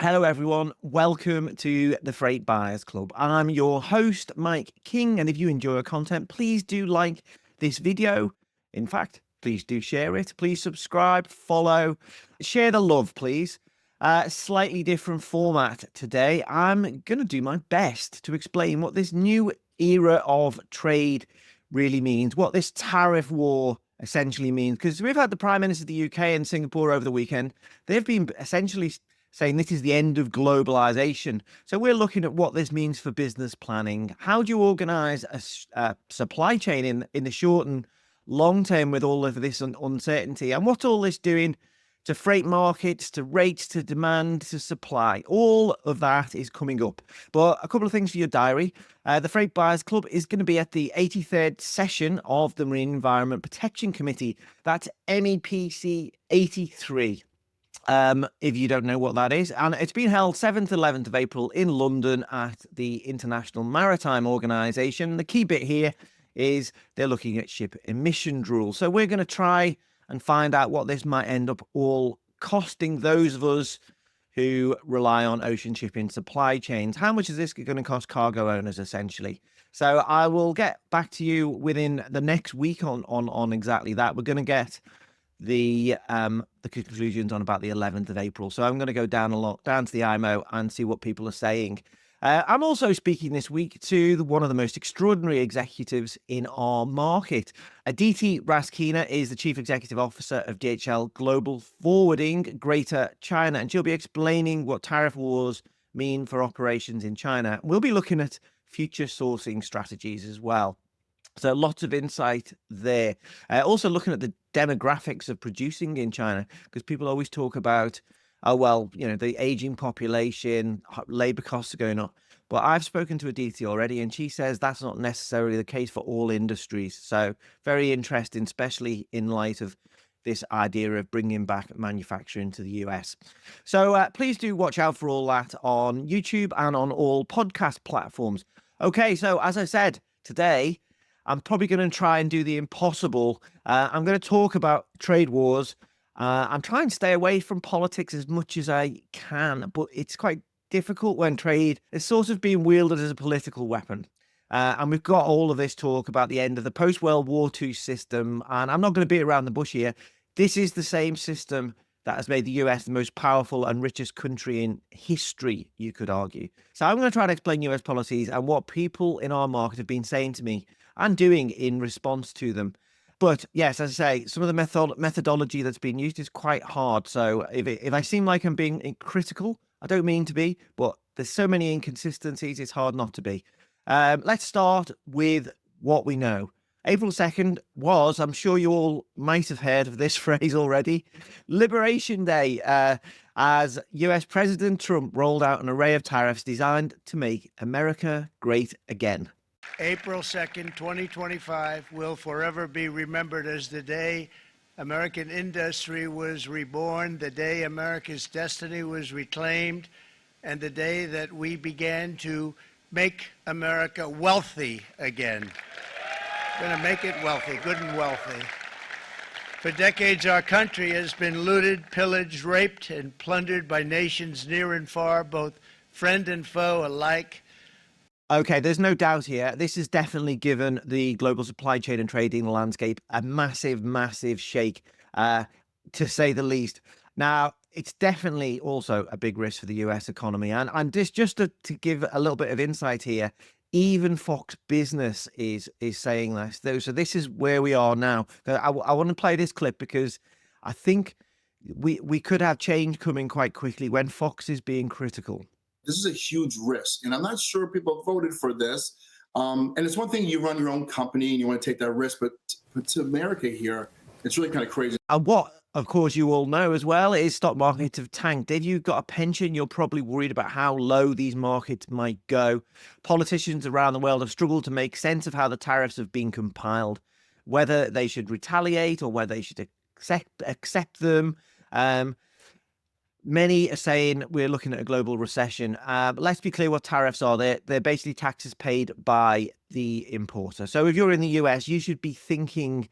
Hello, everyone. Welcome to the Freight Buyers Club. I'm your host, Mike King. And if you enjoy our content, please do like this video. In fact, please do share it. Please subscribe, follow, share the love, please. Slightly different format today. I'm going to do my best to explain what this new era of trade really means, what this tariff war essentially means. Because we've had the Prime Minister of the UK and Singapore over the weekend. They've been essentially saying this is the end of globalization. So we're looking at what this means for business planning. How do you organize a supply chain in the short and long term with all of this uncertainty? And what's all this doing to freight markets, to rates, to demand, to supply? All of that is coming up. But a couple of things for your diary. The Freight Buyers Club is going to be at the 83rd session of the Marine Environment Protection Committee. That's MEPC 83. If you don't know what that is. And it's been held 7th, 11th of April in London at the International Maritime Organization. The key bit here is they're looking at ship emission rules. So we're going to try and find out what this might end up all costing those of us who rely on ocean shipping supply chains. How much is this going to cost cargo owners, essentially? So I will get back to you within the next week on exactly that. We're going to get the conclusions on about the 11th of April. So I'm going to go down to the IMO and see what people are saying. I'm also speaking this week to one of the most extraordinary executives in our market. Aditi Raskina is the Chief Executive Officer of DHL Global Forwarding Greater China, and she'll be explaining what tariff wars mean for operations in China. We'll be looking at future sourcing strategies as well. So lots of insight there. Also looking at the demographics of producing in China, because people always talk about, oh, well, the aging population, labor costs are going up. But I've spoken to Aditi already, and she says that's not necessarily the case for all industries. So very interesting, especially in light of this idea of bringing back manufacturing to the US. So please do watch out for all that on YouTube and on all podcast platforms. Okay, so as I said, today, I'm probably going to try and do the impossible. I'm going to talk about trade wars. I'm trying to stay away from politics as much as I can, but it's quite difficult when trade is sort of being wielded as a political weapon. And we've got all of this talk about the end of the post-World War II system, and I'm not going to beat around the bush here. This is the same system that has made the US the most powerful and richest country in history, you could argue. So I'm going to try to explain US policies and what people in our market have been saying to me and doing in response to them. But yes, as I say, some of the methodology that's been used is quite hard. So if I seem like I'm being critical, I don't mean to be, but there's so many inconsistencies, it's hard not to be. Let's start with what we know. April 2nd was, I'm sure you all might have heard of this phrase already, Liberation Day, as US President Trump rolled out an array of tariffs designed to make America great again. April 2nd, 2025 will forever be remembered as the day American industry was reborn, the day America's destiny was reclaimed, and the day that we began to make America wealthy again. We're going to make it wealthy, good and wealthy. For decades, our country has been looted, pillaged, raped, and plundered by nations near and far, both friend and foe alike. Okay, there's no doubt here. This has definitely given the global supply chain and trading landscape a massive, massive shake, to say the least. Now, it's definitely also a big risk for the US economy. And this, just to give a little bit of insight here, even Fox Business is saying this. So this is where we are now. I want to play this clip because I think we could have change coming quite quickly when Fox is being critical. This is a huge risk, and I'm not sure people voted for this. And it's one thing you run your own company and you want to take that risk, but to America here, it's really kind of crazy. And what, of course, you all know as well is stock markets have tanked. If you've got a pension, you're probably worried about how low these markets might go. Politicians around the world have struggled to make sense of how the tariffs have been compiled, whether they should retaliate or whether they should accept them. Many are saying we're looking at a global recession. But let's be clear what tariffs are. They're basically taxes paid by the importer. So if you're in the US, you should be thinking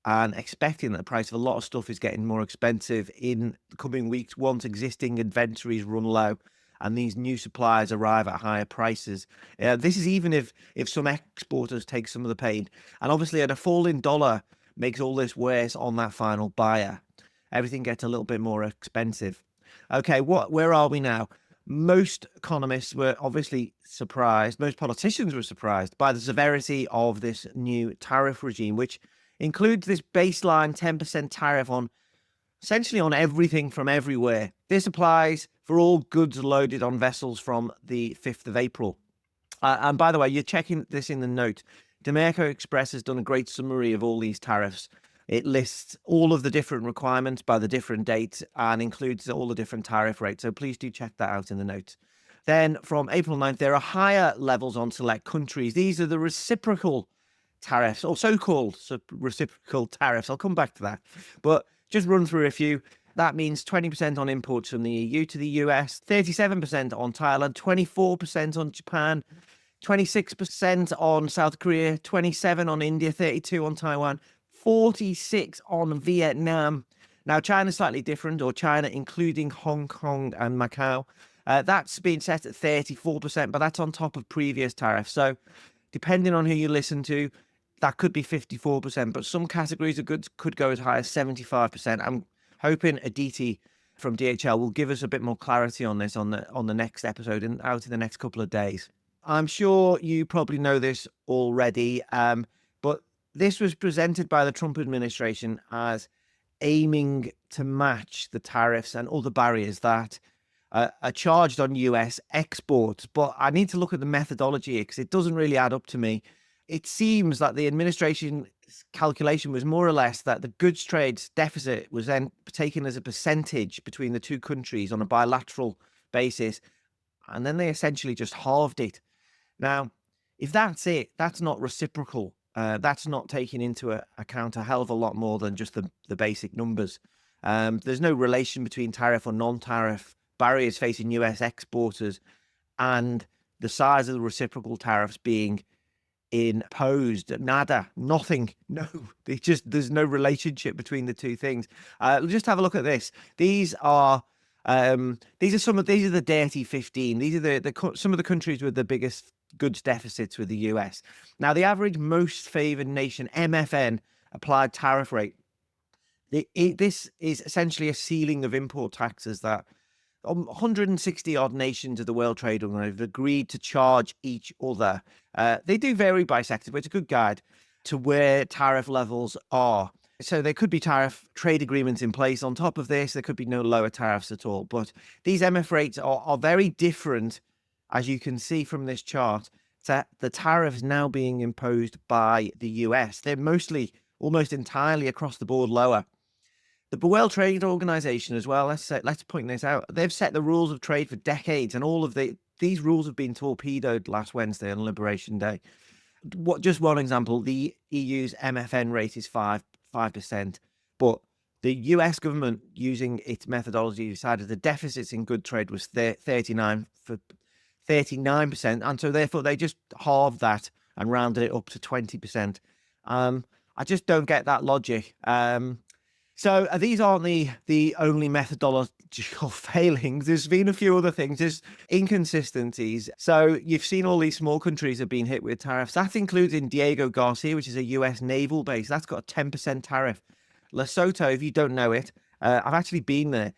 and expecting that the price of a lot of stuff is getting more expensive in the coming weeks once existing inventories run low and these new supplies arrive at higher prices. This is even if some exporters take some of the pain. And obviously, a falling dollar makes all this worse on that final buyer. Everything gets a little bit more expensive. Okay, where are we now? Most economists were obviously surprised. Most politicians were surprised by the severity of this new tariff regime, which includes this baseline 10% tariff on essentially on everything from everywhere. This applies for all goods loaded on vessels from the 5th of April. And by the way, you're checking this in the note. Demerco Express has done a great summary of all these tariffs. It lists all of the different requirements by the different dates and includes all the different tariff rates. So please do check that out in the notes. Then from April 9th, there are higher levels on select countries. These are the reciprocal tariffs, or so-called reciprocal tariffs. I'll come back to that. But just run through a few. That means 20% on imports from the EU to the US, 37% on Thailand, 24% on Japan, 26% on South Korea, 27% on India, 32% on Taiwan, 46% on Vietnam. Now, China's slightly different, or China including Hong Kong and Macau. That's been set at 34%, but that's on top of previous tariffs. So depending on who you listen to, that could be 54%, but some categories of goods could go as high as 75%. I'm hoping Aditi from DHL will give us a bit more clarity on this on the next episode and out in the next couple of days. I'm sure you probably know this already, but this was presented by the Trump administration as aiming to match the tariffs and other barriers that are charged on US exports. But I need to look at the methodology because it doesn't really add up to me. It seems that the administration's calculation was more or less that the goods trade deficit was then taken as a percentage between the two countries on a bilateral basis, and then they essentially just halved it. Now, if that's it, that's not reciprocal. That's not taking into account a hell of a lot more than just the basic numbers. There's no relation between tariff or non-tariff barriers facing US exporters and the size of the reciprocal tariffs being imposed. Nada, nothing. No, there's no relationship between the two things. Just have a look at this. These are the dirty 15. These are some of the countries with the biggest goods deficits with the US. Now, the average most favored nation, MFN, applied tariff rate. This is essentially a ceiling of import taxes that 160 odd nations of the World Trade Organization have agreed to charge each other. They do vary by sector, but it's a good guide to where tariff levels are. So there could be tariff trade agreements in place on top of this. There could be no lower tariffs at all. But these MF rates are very different, as you can see from this chart, that the tariffs now being imposed by the US. They're mostly, almost entirely across the board lower. The World Trade Organization as well, let's point this out. They've set the rules of trade for decades, and all of these rules have been torpedoed last Wednesday on Liberation Day. Just one example, the EU's MFN rate is 5%, but the US government, using its methodology, decided the deficits in good trade was 39%, and so therefore they just halved that and rounded it up to 20%. I just don't get that logic. So these aren't the only methodological failings. There's been a few other things. There's inconsistencies. So you've seen all these small countries have been hit with tariffs. That includes in Diego Garcia, which is a US naval base. That's got a 10% tariff. Lesotho, if you don't know it, I've actually been there.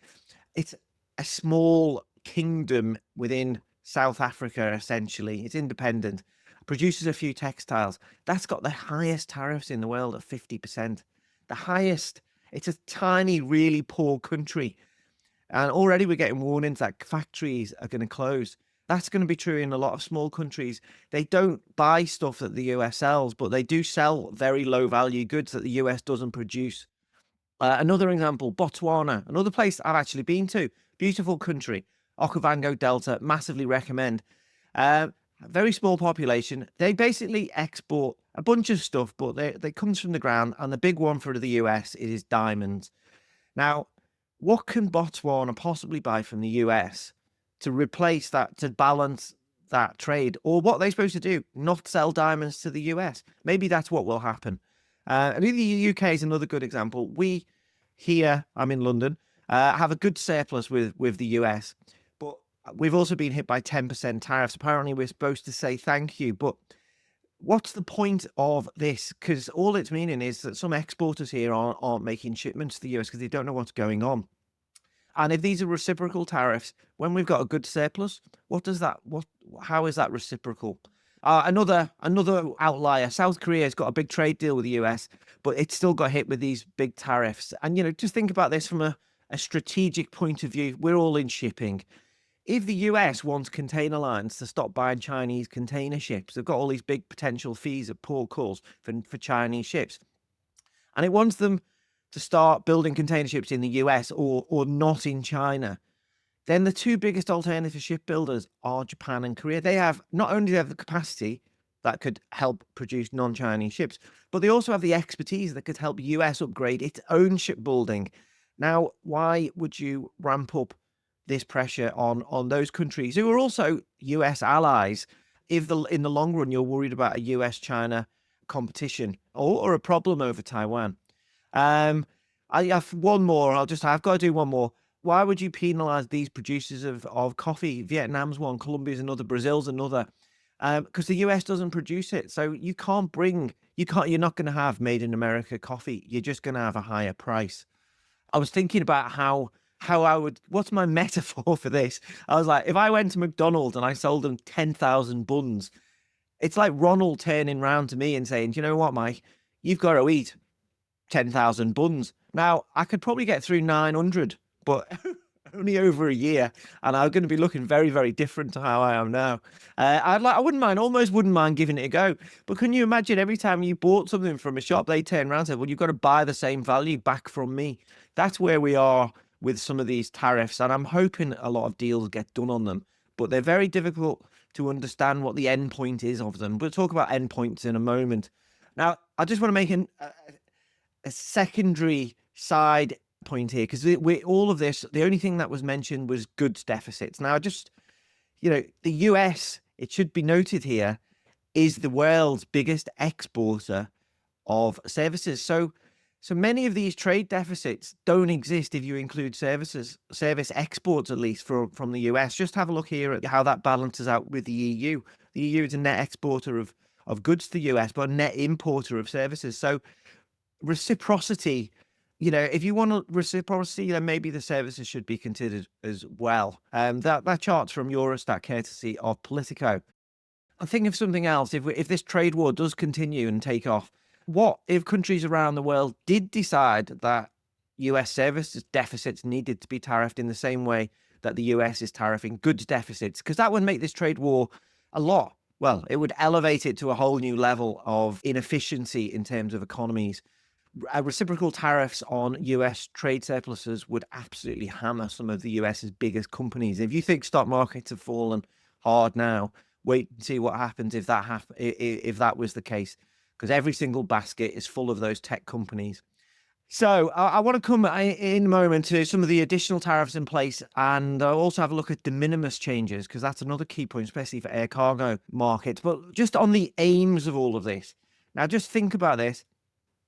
It's a small kingdom within South Africa, essentially. It's independent. Produces a few textiles. That's got the highest tariffs in the world at 50%. The highest. It's a tiny, really poor country. And already we're getting warnings that factories are going to close. That's going to be true in a lot of small countries. They don't buy stuff that the US sells, but they do sell very low value goods that the US doesn't produce. Another example, Botswana, another place I've actually been to. Beautiful country. Okavango Delta, massively recommend. Very small population. They basically export a bunch of stuff, but they comes from the ground, and the big one for the US is diamonds. Now, what can Botswana possibly buy from the US to replace that, to balance that trade? Or what are they supposed to do? Not sell diamonds to the US? Maybe that's what will happen. I think the UK is another good example. We here, I'm in London, have a good surplus with the US, but we've also been hit by 10% tariffs. Apparently, we're supposed to say thank you, but what's the point of this? Because all it's meaning is that some exporters here aren't making shipments to the US because they don't know what's going on. And if these are reciprocal tariffs, when we've got a good surplus, how is that reciprocal? Another outlier, South Korea's got a big trade deal with the US, but it's still got hit with these big tariffs. And, just think about this from a strategic point of view. We're all in shipping. If the US wants container lines to stop buying Chinese container ships, they've got all these big potential fees at port calls for Chinese ships. And it wants them to start building container ships in the US or not in China. Then the two biggest alternative shipbuilders are Japan and Korea. They have not only have the capacity that could help produce non-Chinese ships, but they also have the expertise that could help US upgrade its own shipbuilding. Now, why would you ramp up this pressure on those countries who are also US allies if in the long run you're worried about a US-China competition or a problem over Taiwan? I have one more. I've got to do one more. Why would you penalize these producers of coffee? Vietnam's one, Colombia's another, Brazil's another. Because the US doesn't produce it. So you're not going to have made in America coffee. You're just going to have a higher price. I was thinking about what's my metaphor for this? I was like, if I went to McDonald's and I sold them 10,000 buns, it's like Ronald turning round to me and saying, do you know what, Mike? You've got to eat 10,000 buns. Now, I could probably get through 900, but only over a year, and I'm going to be looking very, very different to how I am now. Almost wouldn't mind giving it a go. But can you imagine every time you bought something from a shop, they turn around and say, well, you've got to buy the same value back from me. That's where we are with some of these tariffs, and I'm hoping a lot of deals get done on them, but they're very difficult to understand what the end point is of them. We'll talk about end points in a moment. Now, I just want to make a secondary side point here, because all of this, the only thing that was mentioned was goods deficits. Now, the US, it should be noted here, is the world's biggest exporter of services. So many of these trade deficits don't exist if you include service exports, at least from the US. Just have a look here at how that balances out with the EU. The EU is a net exporter of goods to the US, but a net importer of services. So reciprocity, if you want reciprocity, then maybe the services should be considered as well. That chart's from Eurostat, courtesy of Politico. I'm thinking of something else. If this trade war does continue and take off, what if countries around the world did decide that US services deficits needed to be tariffed in the same way that the US is tariffing goods deficits? Because that would make this trade war it would elevate it to a whole new level of inefficiency in terms of economies. Reciprocal tariffs on US trade surpluses would absolutely hammer some of the US's biggest companies. If you think stock markets have fallen hard now, wait and see what happens if that was the case, because every single basket is full of those tech companies. So I want to come in a moment to some of the additional tariffs in place, and I'll also have a look at de minimis changes, because that's another key point, especially for air cargo markets. But just on the aims of all of this, now just think about this.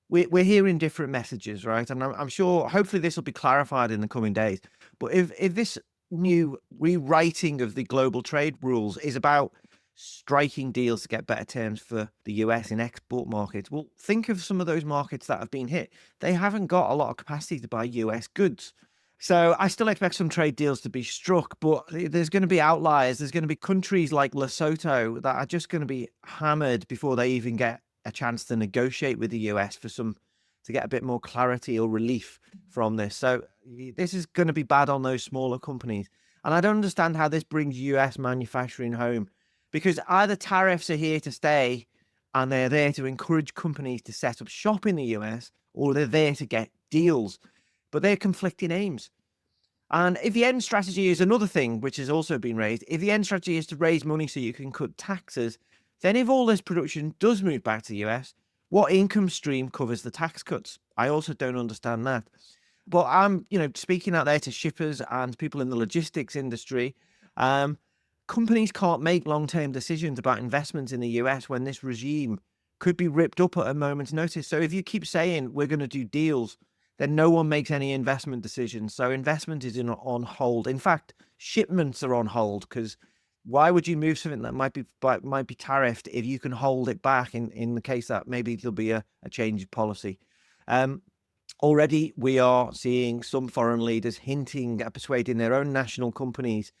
We're hearing different messages, right? And I'm sure, hopefully this will be clarified in the coming days. But if this new rewriting of the global trade rules is about striking deals to get better terms for the US in export markets, well, think of some of those markets that have been hit. They haven't got a lot of capacity to buy US goods. So I still expect some trade deals to be struck, but there's going to be outliers. There's going to be countries like Lesotho that are just going to be hammered before they even get a chance to negotiate with the US to get a bit more clarity or relief from this. So this is going to be bad on those smaller companies. And I don't understand how this brings US manufacturing home, because either tariffs are here to stay and they're there to encourage companies to set up shop in the US, or they're there to get deals, but they're conflicting aims. And if the end strategy is another thing, which has also been raised, if the end strategy is to raise money so you can cut taxes, then if all this production does move back to the US, what income stream covers the tax cuts? I also don't understand that. But I'm, speaking out there to shippers and people in the logistics industry, companies can't make long-term decisions about investments in the US when this regime could be ripped up at a moment's notice. So if you keep saying we're going to do deals, then no one makes any investment decisions. So investment is on hold. In fact, shipments are on hold, because why would you move something that might be tariffed if you can hold it back in the case that maybe there'll be a change of policy? Already we are seeing some foreign leaders hinting at persuading their own national companies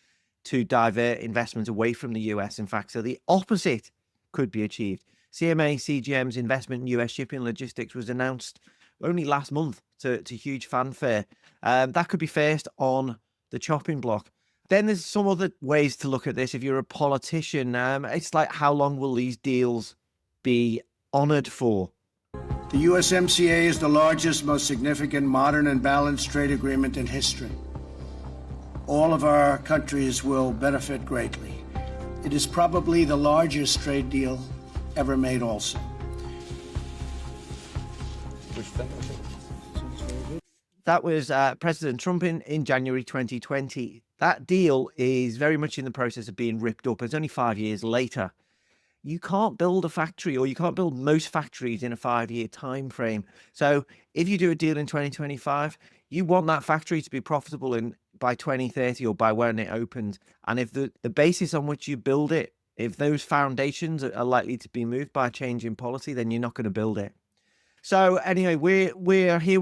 to divert investment away from the US. In fact, so the opposite could be achieved. CMA CGM's investment in US shipping logistics was announced only last month to huge fanfare. That could be first on the chopping block. Then there's some other ways to look at this. If you're a politician, it's like, how long will these deals be honored for? The USMCA is the largest, most significant, modern, and balanced trade agreement in history. All of our countries will benefit greatly. It is probably the largest trade deal ever made also. That was President Trump in January 2020. That deal is very much in the process of being ripped up. It's only 5 years later. You can't build a factory, or you can't build most factories in a 5-year time frame. So if you do a deal in 2025, you want that factory to be profitable by 2030 or by when it opens. And if the basis on which you build it, if those foundations are likely to be moved by a change in policy, then you're not going to build it. So anyway, we're here.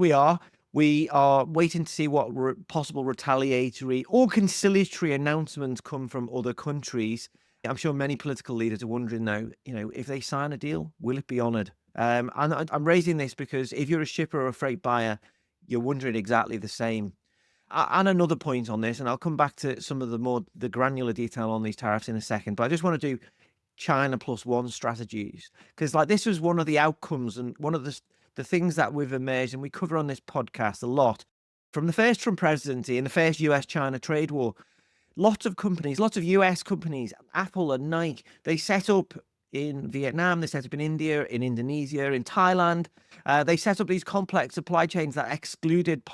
We are waiting to see what possible retaliatory or conciliatory announcements come from other countries. I'm sure many political leaders are wondering, though, if they sign a deal, will it be honoured? And I'm raising this because if you're a shipper or a freight buyer, you're wondering exactly the same. And another point on this, and I'll come back to some of the granular detail on these tariffs in a second, but I just want to do China plus one strategies, because this was one of the outcomes and one of the things that we've emerged, and we cover on this podcast a lot, from the first Trump presidency and the first US-China trade war. Lots of US companies, Apple and Nike, they set up in Vietnam, they set up in India, in Indonesia, in Thailand. They set up these complex supply chains that excluded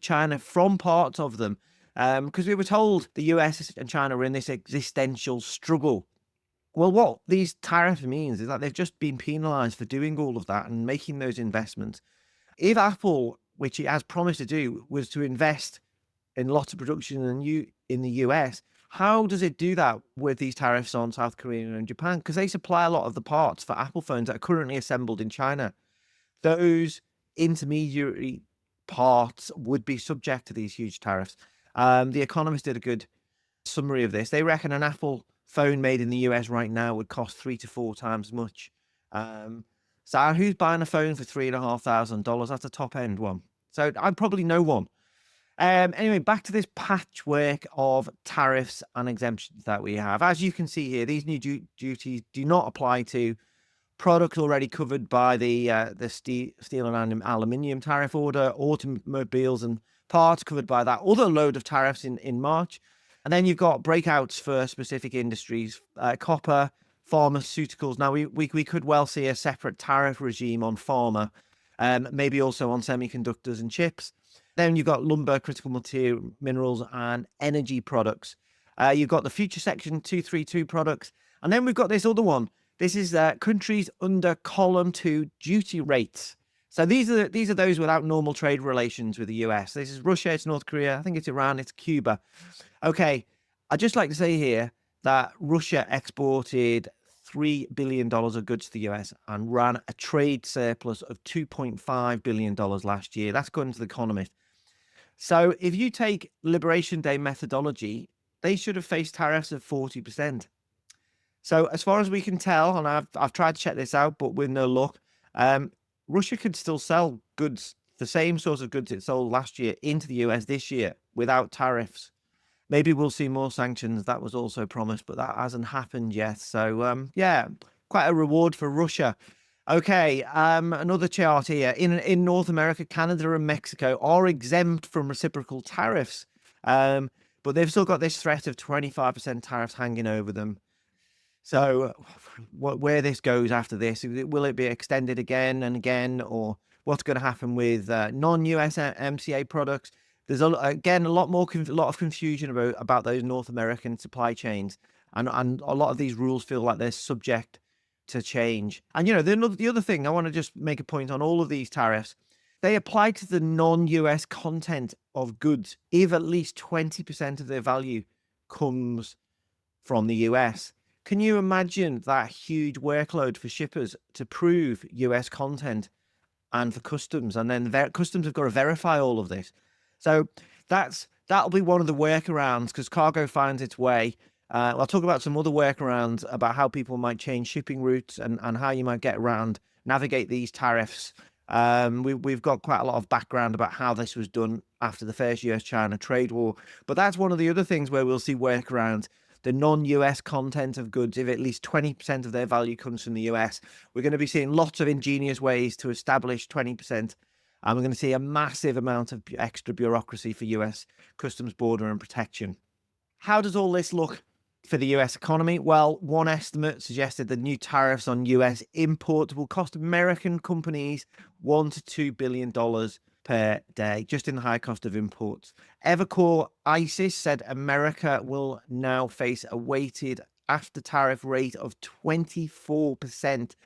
China from parts of them, because we were told the US and China were in this existential struggle. Well, what these tariffs means is that they've just been penalized for doing all of that and making those investments. If Apple, which it has promised to do, was to invest in lots of production in the US, how does it do that with these tariffs on South Korea and Japan? Because they supply a lot of the parts for Apple phones that are currently assembled in China. Those intermediary parts would be subject to these huge tariffs. The Economist did a good summary of this. They reckon an Apple phone made in the US right now would cost 3 to 4 times much. So who's buying a phone for $3,500? That's a top end one. So I'm probably no one. Anyway, back to this patchwork of tariffs and exemptions that we have. As you can see here, these new duties do not apply to products already covered by the steel and aluminium tariff order, automobiles and parts covered by that other load of tariffs in March. And then you've got breakouts for specific industries, copper, pharmaceuticals. Now, we could well see a separate tariff regime on pharma, maybe also on semiconductors and chips. Then you've got lumber, critical material, minerals, and energy products. You've got the future section 232 products. And then we've got this other one. This is countries under column 2 duty rates. So these are those without normal trade relations with the US. This is Russia, it's North Korea, I think it's Iran, it's Cuba. Okay, I'd just like to say here that Russia exported $3 billion of goods to the US and ran a trade surplus of $2.5 billion last year. That's according to The Economist. So if you take Liberation Day methodology, they should have faced tariffs of 40%. So as far as we can tell, and I've tried to check this out, but with no luck, Russia could still sell goods, the same sorts of goods it sold last year, into the US this year without tariffs. Maybe we'll see more sanctions. That was also promised, but that hasn't happened yet. So yeah, quite a reward for Russia. Okay, another chart here. In North America, Canada and Mexico are exempt from reciprocal tariffs, but they've still got this threat of 25% tariffs hanging over them. So where this goes after this, will it be extended again and again, or what's going to happen with non-US MCA products? There's again a lot of confusion about those North American supply chains, and a lot of these rules feel like they're subject to change. And, the other thing, I want to just make a point on all of these tariffs. They apply to the non-US content of goods if at least 20% of their value comes from the US. Can you imagine that huge workload for shippers to prove US content and for customs? And then customs have got to verify all of this. So that'll be one of the workarounds, because cargo finds its way. I'll talk about some other workarounds about how people might change shipping routes and how you might get around, navigate these tariffs. We've got quite a lot of background about how this was done after the first US-China trade war. But that's one of the other things where we'll see workarounds. The non-US content of goods, if at least 20% of their value comes from the US, we're going to be seeing lots of ingenious ways to establish 20%. And we're going to see a massive amount of extra bureaucracy for US Customs, Border and Protection. How does all this look for the US economy? Well, one estimate suggested the new tariffs on US imports will cost American companies $1 to $2 billion per day, just in the high cost of imports. Evercore ISIS said America will now face a weighted after tariff rate of 24%.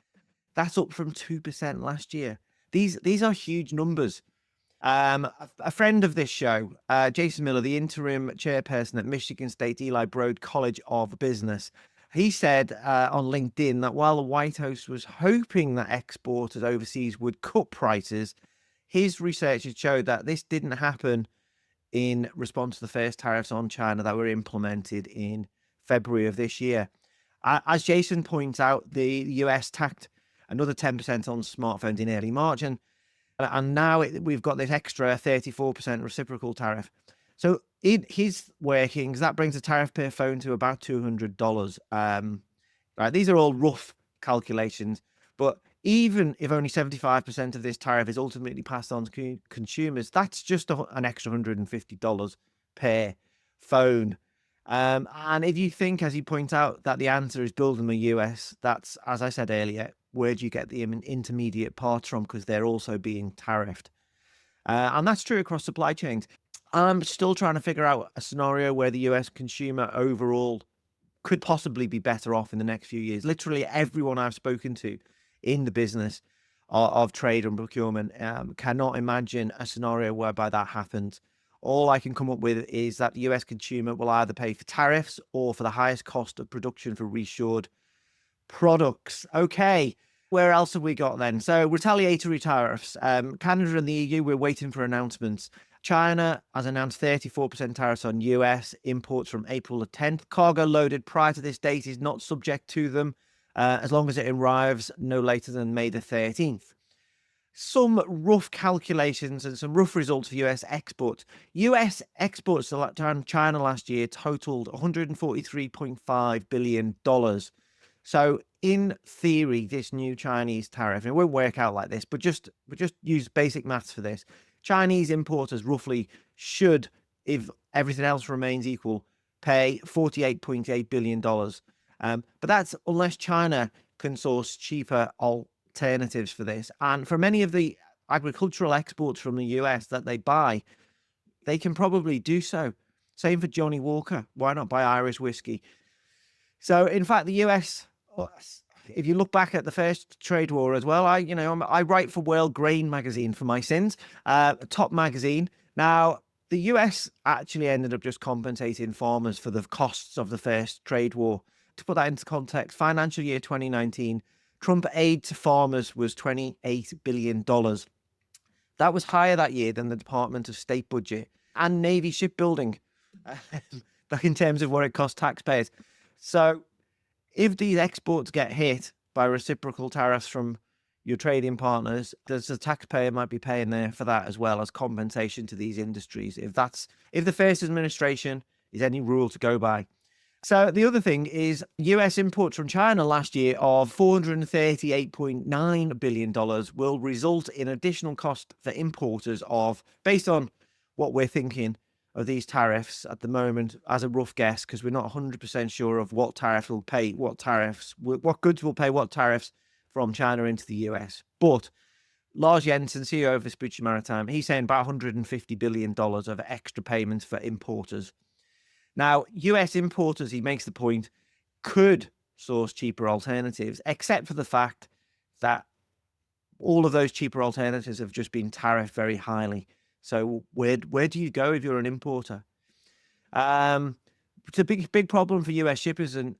That's up from 2% last year. These are huge numbers. A friend of this show, Jason Miller, the interim chairperson at Michigan State Eli Broad College of Business, he said on LinkedIn that while the White House was hoping that exporters overseas would cut prices, his research had showed that this didn't happen in response to the first tariffs on China that were implemented in February of this year. As Jason points out, the US tacked another 10% on smartphones in early March, and now we've got this extra 34% reciprocal tariff. So in his workings, that brings the tariff per phone to about $200. Right, these are all rough calculations, but even if only 75% of this tariff is ultimately passed on to consumers, that's just an extra $150 per phone. And if you think, as you point out, that the answer is built in the US, that's, as I said earlier, where do you get the intermediate parts from? Because they're also being tariffed. And that's true across supply chains. I'm still trying to figure out a scenario where the US consumer overall could possibly be better off in the next few years. Literally everyone I've spoken to in the business of trade and procurement cannot imagine a scenario whereby that happens. All I can come up with is that the US consumer will either pay for tariffs or for the highest cost of production for reshored products. Okay, where else have we got then? So retaliatory tariffs. Canada and the EU, we're waiting for announcements. China has announced 34% tariffs on US imports from April the 10th. Cargo loaded prior to this date is not subject to them as long as it arrives no later than May the 13th. Some rough calculations and some rough results for US exports. US exports to China last year totaled $143.5 billion. So in theory, this new Chinese tariff, it won't work out like this, but just use basic maths for this. Chinese importers roughly should, if everything else remains equal, pay $48.8 billion. But that's unless China can source cheaper alternatives for this. And for many of the agricultural exports from the US that they buy, they can probably do so. Same for Johnny Walker. Why not buy Irish whiskey? So in fact, the US, if you look back at the first trade war as well, I write for World Grain magazine for my sins, top magazine. Now, the US actually ended up just compensating farmers for the costs of the first trade war. To put that into context, financial year 2019, Trump aid to farmers was $28 billion. That was higher that year than the Department of State budget and Navy shipbuilding, in terms of what it cost taxpayers. So if these exports get hit by reciprocal tariffs from your trading partners, there's a taxpayer might be paying there for that as well as compensation to these industries. If the first administration is any rule to go by. So the other thing is US imports from China last year of $438.9 billion will result in additional cost for importers of, based on what we're thinking of these tariffs at the moment, as a rough guess, because we're not 100% sure of what tariff will pay, what goods will pay what tariffs from China into the US. But Lars Jensen, CEO of Vespucci Maritime, he's saying about $150 billion of extra payments for importers. Now, US importers, he makes the point, could source cheaper alternatives, except for the fact that all of those cheaper alternatives have just been tariffed very highly. So where do you go if you're an importer? It's a big problem for US shippers and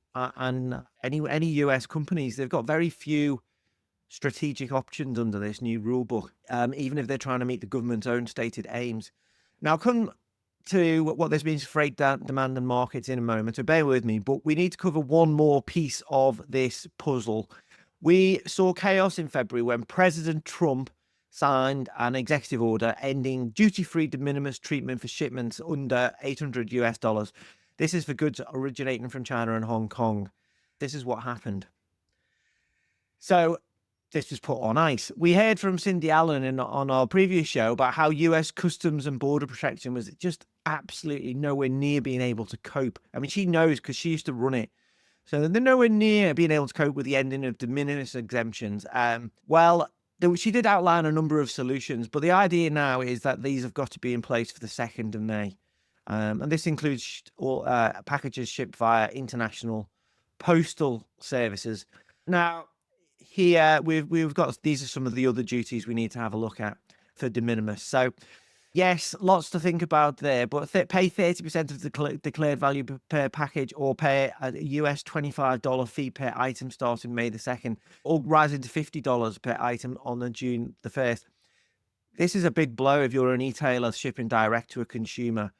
any US companies. They've got very few strategic options under this new rule book, even if they're trying to meet the government's own stated aims. Now, I'll come to what this means for freight demand and markets in a moment, so bear with me, but we need to cover one more piece of this puzzle. We saw chaos in February when President Trump signed an executive order ending duty-free de minimis treatment for shipments under $800. This is for goods originating from China and Hong Kong. This is what happened. So this was put on ice. We heard from Cindy Allen on our previous show about how US Customs and Border Protection was just absolutely nowhere near being able to cope. I mean, she knows because she used to run it. So they're nowhere near being able to cope with the ending of de minimis exemptions. She did outline a number of solutions, but the idea now is that these have got to be in place for the 2nd of May. And this includes all packages shipped via international postal services. Now, here we've got, these are some of the other duties we need to have a look at for de minimis. So yes, lots to think about there, but pay 30% of the declared value per package, or pay a US $25 fee per item starting May the 2nd, or rising to $50 per item on the June the 1st. This is a big blow if you're an e-tailer shipping direct to a consumer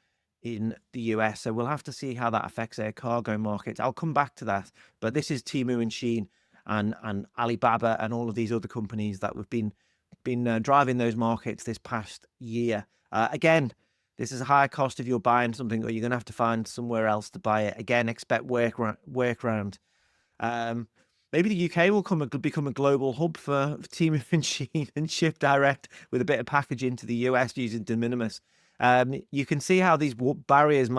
in the US. So we'll have to see how that affects their cargo markets. I'll come back to that, but this is Temu and Shein and Alibaba and all of these other companies that have been driving those markets this past year. Again, this is a high cost if you're buying something, or you're going to have to find somewhere else to buy it. Again, expect workaround. Maybe the UK will become a global hub for Temu and Shein and ship direct with a bit of packaging to the US using de minimis. You can see how these barriers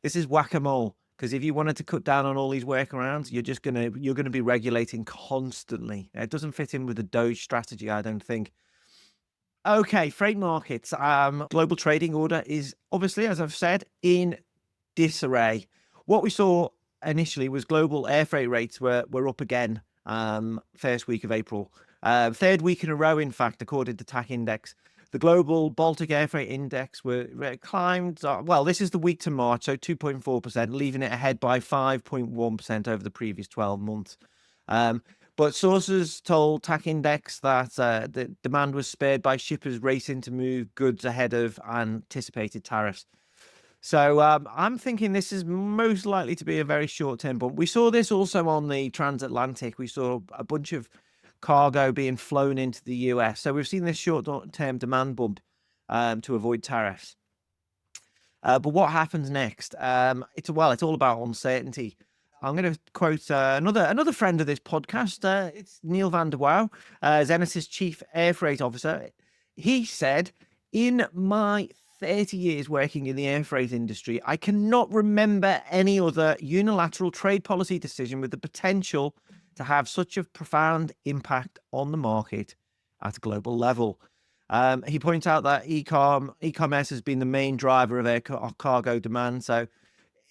this is whack-a-mole, because if you wanted to cut down on all these workarounds, you're gonna be regulating constantly. It doesn't fit in with the Doge strategy, I don't think. Okay, freight markets. Global trading order is obviously, as I've said, in disarray. What we saw initially was global air freight rates were up again. First week of April, 3rd week in a row, in fact, according to TAC Index. The global Baltic Air Freight Index climbed. This is the week to March, so 2.4%, leaving it ahead by 5.1% over the previous 12 months. But sources told TAC Index that the demand was spared by shippers racing to move goods ahead of anticipated tariffs. So I'm thinking this is most likely to be a very short-term bump. We saw this also on the transatlantic. We saw a bunch of cargo being flown into the US. So we've seen this short-term demand bump to avoid tariffs. But what happens next? It's all about uncertainty. I'm going to quote another friend of this podcast. It's Neil van der Wouw, Zenith's chief air freight officer. He said, "In my 30 years working in the air freight industry, I cannot remember any other unilateral trade policy decision with the potential to have such a profound impact on the market at a global level." He points out that e-commerce has been the main driver of air cargo demand. So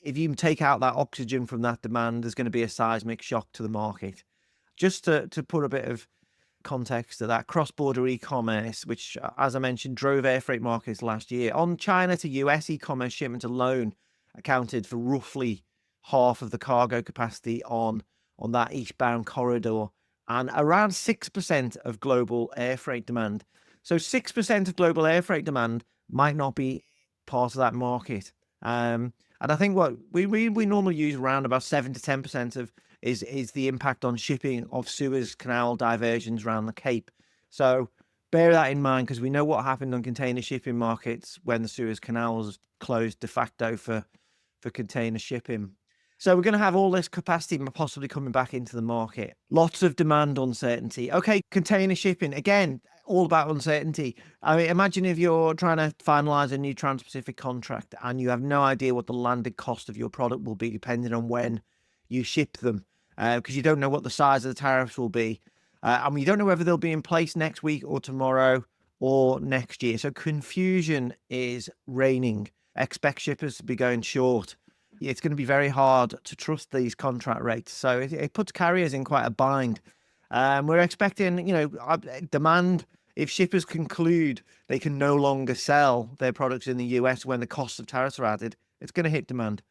if you take out that oxygen from that demand, there's going to be a seismic shock to the market. Just to put a bit of context to that, cross-border e-commerce, which, as I mentioned, drove air freight markets last year. On China to US e-commerce shipments alone accounted for roughly half of the cargo capacity on that eastbound corridor, and around 6% of global air freight demand. So 6% of global air freight demand might not be part of that market. And I think what we normally use around about 7 to 10% of is the impact on shipping of Suez Canal diversions around the Cape. So bear that in mind, because we know what happened on container shipping markets when the Suez Canal was closed de facto for container shipping. So we're going to have all this capacity possibly coming back into the market. Lots of demand uncertainty. Okay, container shipping, again, all about uncertainty. I mean, imagine if you're trying to finalize a new Trans-Pacific contract and you have no idea what the landed cost of your product will be depending on when you ship them, because you don't know what the size of the tariffs will be. And you don't know whether they'll be in place next week or tomorrow or next year. So confusion is reigning. Expect shippers to be going short. it's going to be very hard to trust these contract rates. So it puts carriers in quite a bind. We're expecting, demand. If shippers conclude they can no longer sell their products in the US when the costs of tariffs are added, it's going to hit demand.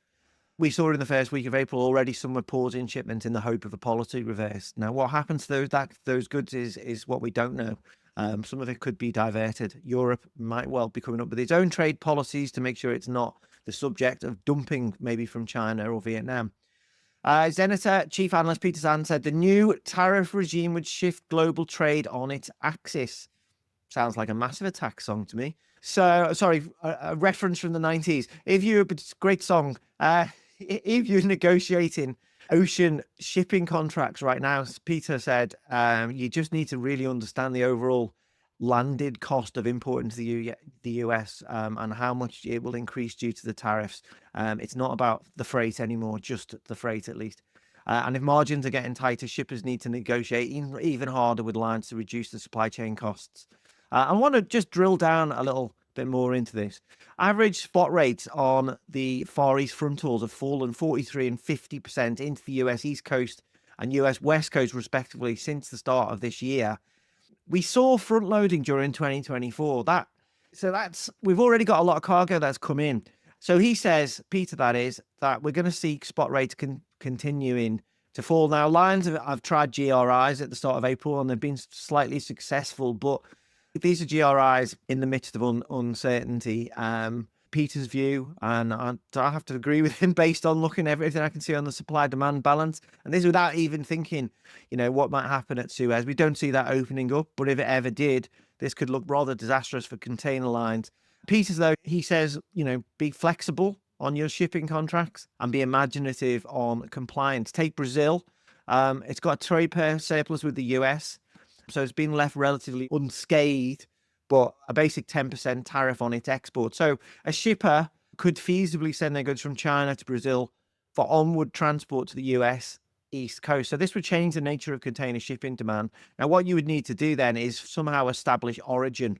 We saw in the first week of April already some were pausing shipments in the hope of a policy reverse. Now, what happens to those goods is what we don't know. Some of it could be diverted. Europe might well be coming up with its own trade policies to make sure it's not the subject of dumping, maybe from China or Vietnam. Zenita chief analyst Peter Zahn said the new tariff regime would shift global trade on its axis. Sounds like a Massive Attack song to me. So, sorry, a reference from the 90s. It's a great song. If you're negotiating ocean shipping contracts right now, Peter said, you just need to really understand the overall landed cost of importing to the US and how much it will increase due to the tariffs. It's not about the freight anymore, just the freight at least. And if margins are getting tighter, shippers need to negotiate even harder with lines to reduce the supply chain costs. I want to just drill down a little bit more into this. Average spot rates on the Far East front hauls have fallen 43% and 50% into the US East Coast and US West Coast, respectively, since the start of this year. We saw front loading during 2024. We've already got a lot of cargo that's come in. So he says, Peter, that we're going to see spot rates continuing to fall. Now, lines have tried GRIs at the start of April and they've been slightly successful, but these are GRIs in the midst of uncertainty. Peter's view, and I have to agree with him based on looking at everything I can see on the supply-demand balance. And this without even thinking, what might happen at Suez. We don't see that opening up, but if it ever did, this could look rather disastrous for container lines. Peters, though, he says, be flexible on your shipping contracts and be imaginative on compliance. Take Brazil. It's got a trade pair surplus with the US, so it's been left relatively unscathed, but a basic 10% tariff on its export. So a shipper could feasibly send their goods from China to Brazil for onward transport to the US East Coast. So this would change the nature of container shipping demand. Now, what you would need to do then is somehow establish origin.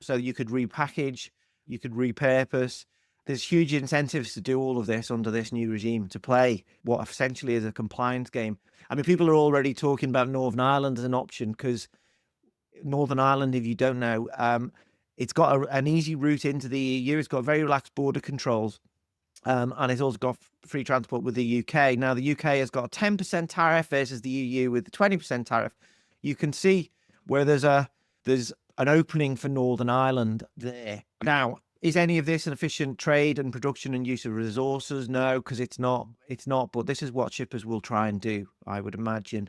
So you could repackage, you could repurpose. There's huge incentives to do all of this under this new regime, to play what essentially is a compliance game. I mean, people are already talking about Northern Ireland as an option, because Northern Ireland, if you don't know, it's got an easy route into the EU. It's got very relaxed border controls, and it's also got free transport with the UK. Now, the UK has got a 10% tariff versus the EU with the 20% tariff. You can see where there's an opening for Northern Ireland there. Now, is any of this an efficient trade and production and use of resources? No, because it's not. But this is what shippers will try and do, I would imagine.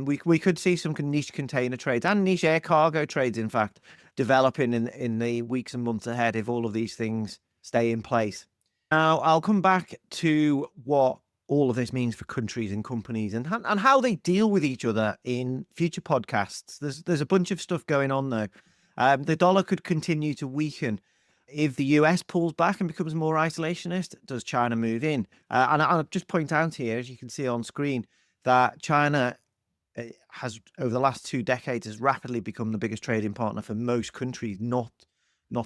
We could see some niche container trades and niche air cargo trades, in fact, developing in the weeks and months ahead if all of these things stay in place. Now, I'll come back to what all of this means for countries and companies and how they deal with each other in future podcasts. There's a bunch of stuff going on, though. The dollar could continue to weaken. If the US pulls back and becomes more isolationist, does China move in? And I'll just point out here, as you can see on screen, that China has, over the last 2 decades, has rapidly become the biggest trading partner for most countries, not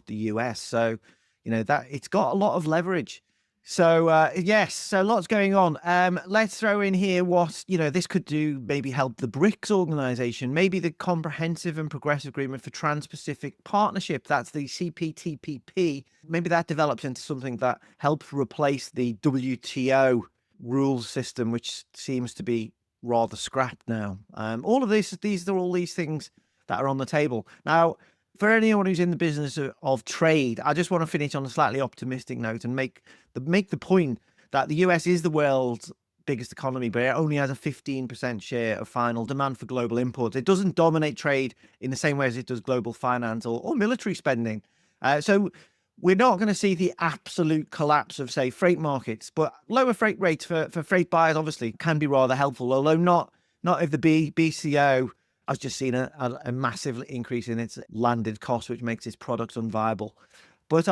the US. So, that it's got a lot of leverage. So, yes, so lots going on. Let's throw in here what, this could do, maybe help the BRICS organization, maybe the Comprehensive and Progressive Agreement for Trans-Pacific Partnership. That's the CPTPP. Maybe that develops into something that helps replace the WTO rules system, which seems to be rather scrapped now. All of these are all these things that are on the table. Now, for anyone who's in the business of trade, I just want to finish on a slightly optimistic note and make the point that the US is the world's biggest economy, but it only has a 15% share of final demand for global imports. It doesn't dominate trade in the same way as it does global finance or military spending. So we're not going to see the absolute collapse of, say, freight markets, but lower freight rates for freight buyers obviously can be rather helpful, although not if the BCO has just seen a massive increase in its landed cost, which makes its products unviable. But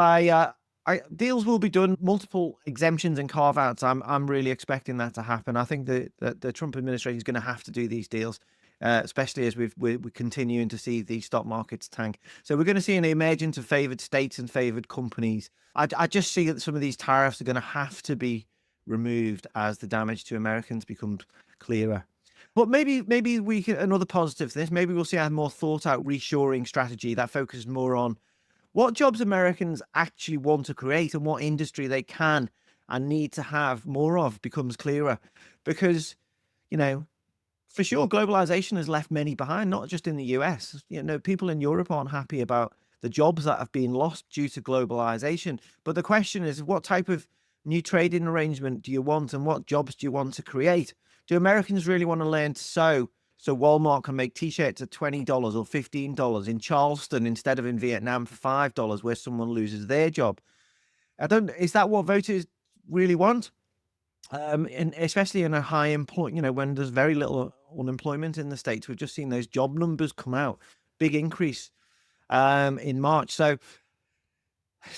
deals will be done, multiple exemptions and carve-outs. I'm really expecting that to happen. I think that the Trump administration is going to have to do these deals, especially as we're continuing to see the stock markets tank. So we're going to see an emergence of favoured states and favoured companies. I just see that some of these tariffs are going to have to be removed as the damage to Americans becomes clearer. But maybe we can, another positive to this, maybe we'll see a more thought out reshoring strategy that focuses more on what jobs Americans actually want to create and what industry they can and need to have more of becomes clearer. Because, you know, for sure, globalization has left many behind, not just in the US. You know, people in Europe aren't happy about the jobs that have been lost due to globalization. But the question is, what type of new trading arrangement do you want and what jobs do you want to create? Do Americans really want to learn to sew so Walmart can make t-shirts at $20 or $15 in Charleston instead of in Vietnam for $5 where someone loses their job? Is that what voters really want? And especially in a high employment, you know, when there's very little unemployment in the States, we've just seen those job numbers come out, big increase in March. So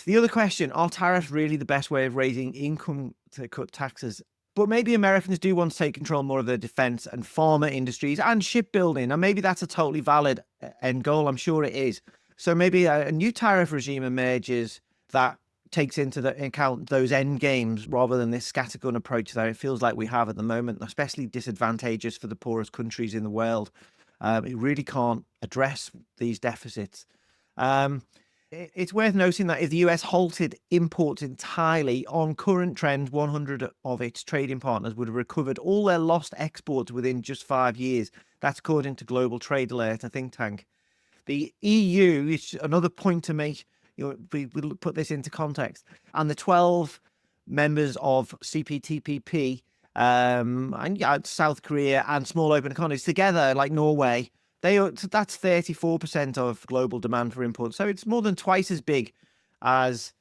the other question, are tariffs really the best way of raising income to cut taxes? But maybe Americans do want to take control more of their defense and pharma industries and shipbuilding. And maybe that's a totally valid end goal. I'm sure it is. So maybe a new tariff regime emerges that takes into account those end games rather than this scattergun approach that it feels like we have at the moment, especially disadvantageous for the poorest countries in the world. It really can't address these deficits. It's worth noting that if the US halted imports entirely on current trend, 100 of its trading partners would have recovered all their lost exports within just 5 years. That's according to Global Trade Alert, a think tank. The EU is another point to make. You know, we'll put this into context. And the 12 members of CPTPP and South Korea and small open economies together, like Norway, that's 34% of global demand for imports. So it's more than twice as big as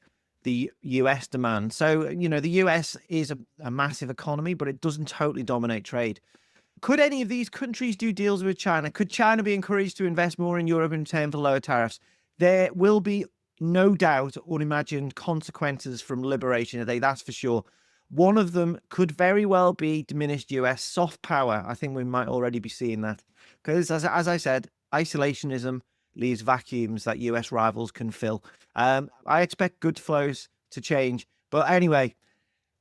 the US demand. So, you know, the US is a massive economy, but it doesn't totally dominate trade. Could any of these countries do deals with China? Could China be encouraged to invest more in Europe in return for lower tariffs? There will be no doubt unimagined consequences from Liberation Day, that's for sure. One of them could very well be diminished US soft power. I think we might already be seeing that. Because, as I said, isolationism leaves vacuums that US rivals can fill. I expect good flows to change. But anyway,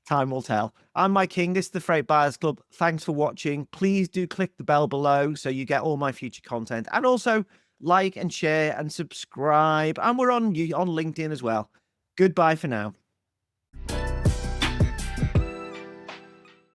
time will tell. I'm Mike King. This is the Freight Buyers Club. Thanks for watching. Please do click the bell below so you get all my future content. And also like and share and subscribe. And we're on LinkedIn as well. Goodbye for now.